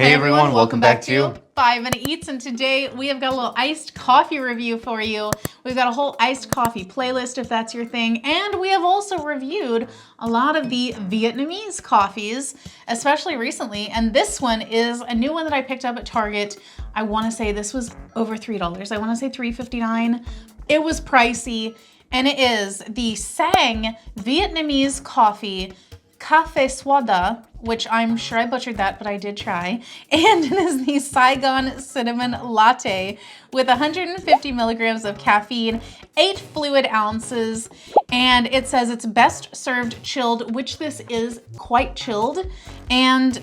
Hey everyone, welcome back to 5 Minute Eats, and today we have got a little iced coffee review for you. We've got a whole iced coffee playlist if that's your thing, and we have also reviewed a lot of the Vietnamese coffees, especially recently, and this one is a new one that I picked up at Target. I want to say this was over $3. I want to say $3.59. It was pricey, and it is the Sang Vietnamese coffee Café Swada, which I'm sure I butchered that, but I did try. And it is the Saigon cinnamon latte with 150 milligrams of caffeine, 8 fluid ounces, and it says it's best served chilled, which this is quite chilled. And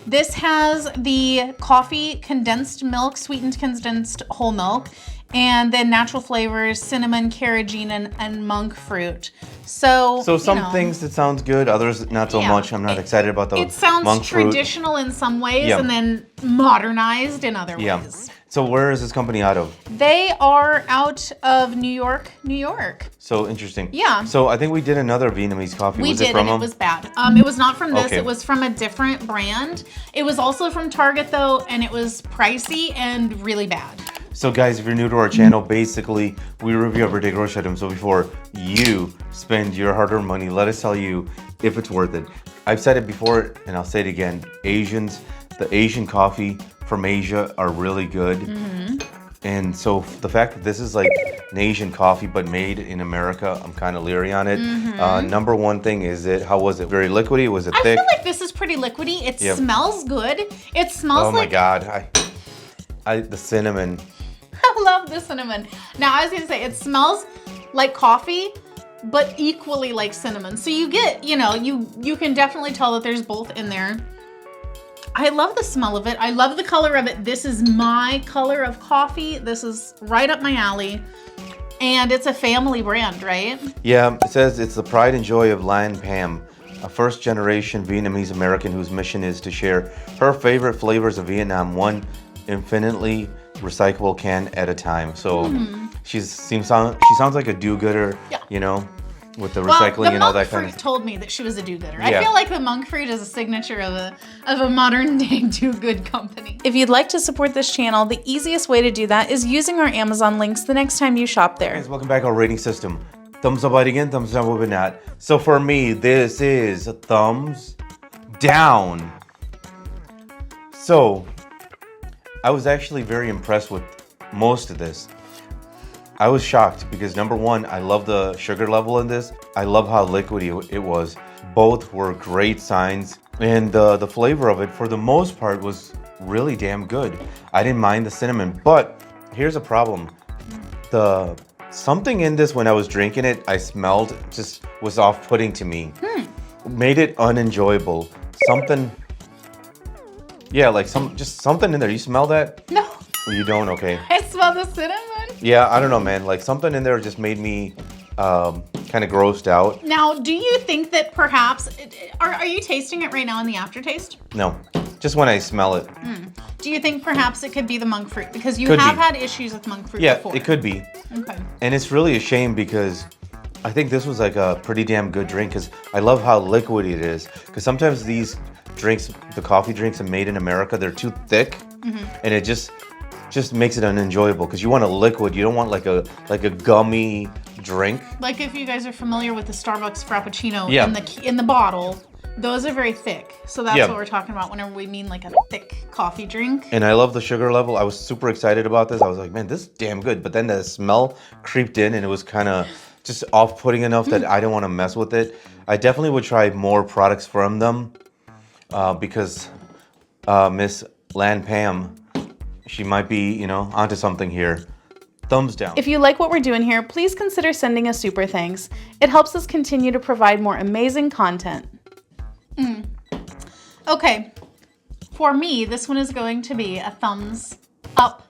this has the coffee, condensed milk, sweetened condensed whole milk, and then natural flavors, cinnamon, carrageenan, and monk fruit. So some things that sounds good, others not so much. I'm not excited about the monk fruit. It sounds traditional in some ways and then modernized in other ways. So where is this company out of? They are out of New York, New York. So interesting. Yeah. So I think we did another Vietnamese coffee. We did, and it was bad. It was not from this. Okay. It was from a different brand. It was also from Target though, and it was pricey and really bad. So guys, if you're new to our channel, basically we review everyday grocery items. So before you spend your hard-earned money, let us tell you if it's worth it. I've said it before and I'll say it again. The Asian coffee from Asia are really good. And so the fact that this is like an Asian coffee but made in America, I'm kind of leery on it. Number one thing is how was it? Very liquidy? Was it thick? I feel like this is pretty liquidy. It smells good. It smells like... Oh my God. The cinnamon. I love the cinnamon. Now, I was going to say, it smells like coffee, but equally like cinnamon. So you get, you can definitely tell that there's both in there. I love the smell of it. I love the color of it. This is my color of coffee. This is right up my alley. And it's a family brand, right? Yeah, it says it's the pride and joy of Lan Pam, a first-generation Vietnamese American whose mission is to share her favorite flavors of Vietnam, one infinitely recyclable can at a time. So she sounds like a do-gooder, with the recycling and all that kind of stuff. Told me that she was a do-gooder. I feel like the monk fruit is a signature of a modern day do-good company. If you'd like to support this channel, the easiest way to do that is using our Amazon links the next time you shop there. Guys, welcome back to our rating system. Thumbs up again, thumbs down or not. So for me, this is a thumbs down. So I was actually very impressed with most of this. I was shocked because number one, I love the sugar level in this. I love how liquidy it was. Both were great signs, and the flavor of it for the most part was really damn good. I didn't mind the cinnamon, but here's a problem. Something in this when I was drinking it, I smelled just was off-putting to me. Made it unenjoyable. Something. Yeah, like just something in there. You smell that? No. You don't? Okay. I smell the cinnamon. Yeah, I don't know, man. Like something in there just made me kind of grossed out. Now, do you think that perhaps, are you tasting it right now in the aftertaste? No, just when I smell it. Do you think perhaps it could be the monk fruit? Because you have had issues with monk fruit before. Yeah, it could be. Okay. And it's really a shame because I think this was like a pretty damn good drink because I love how liquidy it is. Because sometimes these drinks, the coffee drinks are made in America, they're too thick, and it just makes it unenjoyable because you want a liquid. You don't want like a gummy drink. Like if you guys are familiar with the Starbucks Frappuccino in the bottle, those are very thick. So that's what we're talking about whenever we mean like a thick coffee drink. And I love the sugar level. I was super excited about this. I was like, man, this is damn good. But then the smell creeped in and it was kind of just off-putting enough that I didn't want to mess with it. I definitely would try more products from them because Miss Lan Pam, she might be, onto something here. Thumbs down. If you like what we're doing here, please consider sending us super thanks. It helps us continue to provide more amazing content. Okay, for me, this one is going to be a thumbs up.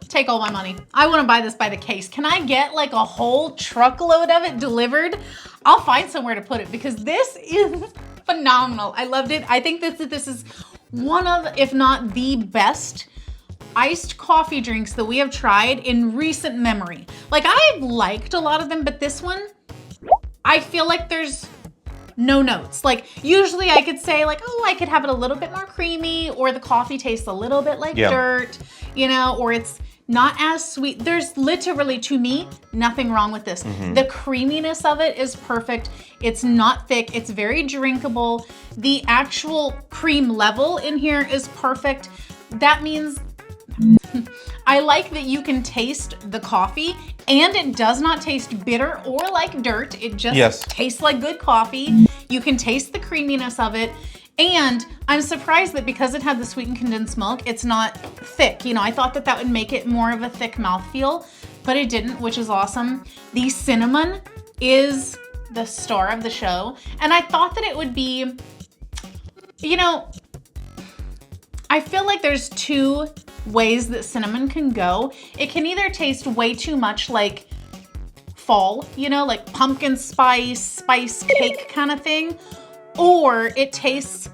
Take all my money. I want to buy this by the case. Can I get like a whole truckload of it delivered? I'll find somewhere to put it because this is phenomenal. I loved it. I think this is one of, if not the best iced coffee drinks that we have tried in recent memory. Like I've liked a lot of them, but this one, I feel like there's no notes. Like usually I could say like, oh, I could have it a little bit more creamy, or the coffee tastes a little bit like dirt, you know, or it's not as sweet. There's literally, to me, nothing wrong with this. The creaminess of it is perfect. It's not thick. It's very drinkable. The actual cream level in here is perfect. That means I like that you can taste the coffee and it does not taste bitter or like dirt. It just tastes like good coffee. You can taste the creaminess of it. And I'm surprised that because it had the sweetened condensed milk, it's not thick. You know, I thought that that would make it more of a thick mouthfeel, but it didn't, which is awesome. The cinnamon is the star of the show. And I thought that it would be, you know, I feel like there's two ways that cinnamon can go. It can either taste way too much like fall, you know, like pumpkin spice cake kind of thing, or it tastes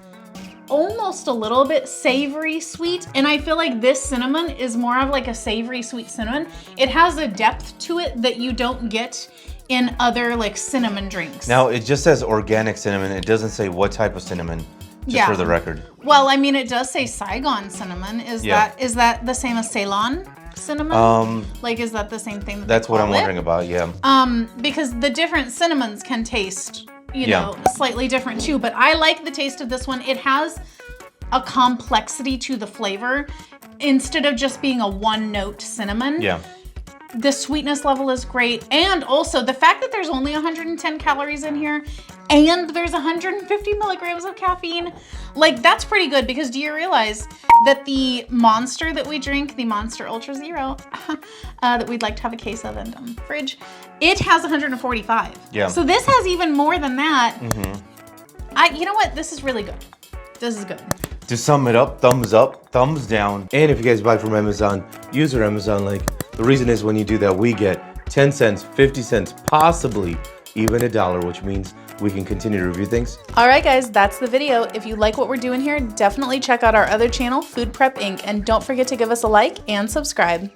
almost a little bit savory sweet. And I feel like this cinnamon is more of like a savory sweet cinnamon. It has a depth to it that you don't get in other like cinnamon drinks. Now it just says organic cinnamon. It doesn't say what type of cinnamon, just for the record. Well, I mean, it does say Saigon cinnamon. Is that the same as Ceylon cinnamon? Like, is that the same thing? That's what I'm wondering about, because the different cinnamons can taste, you know, slightly different too, but I like the taste of this one. It has a complexity to the flavor instead of just being a one-note cinnamon. The sweetness level is great. And also the fact that there's only 110 calories in here and there's 150 milligrams of caffeine, like that's pretty good, because do you realize that the Monster that we drink, the Monster Ultra Zero, that we'd like to have a case of in the fridge, it has 145. So this has even more than that. You know what? This is really good. This is good. To sum it up, thumbs down. And if you guys buy from Amazon, use our Amazon link. The reason is when you do that, we get 10 cents, 50 cents, possibly even $1, which means we can continue to review things. All right, guys, that's the video. If you like what we're doing here, definitely check out our other channel, Food Prep Inc. And don't forget to give us a like and subscribe.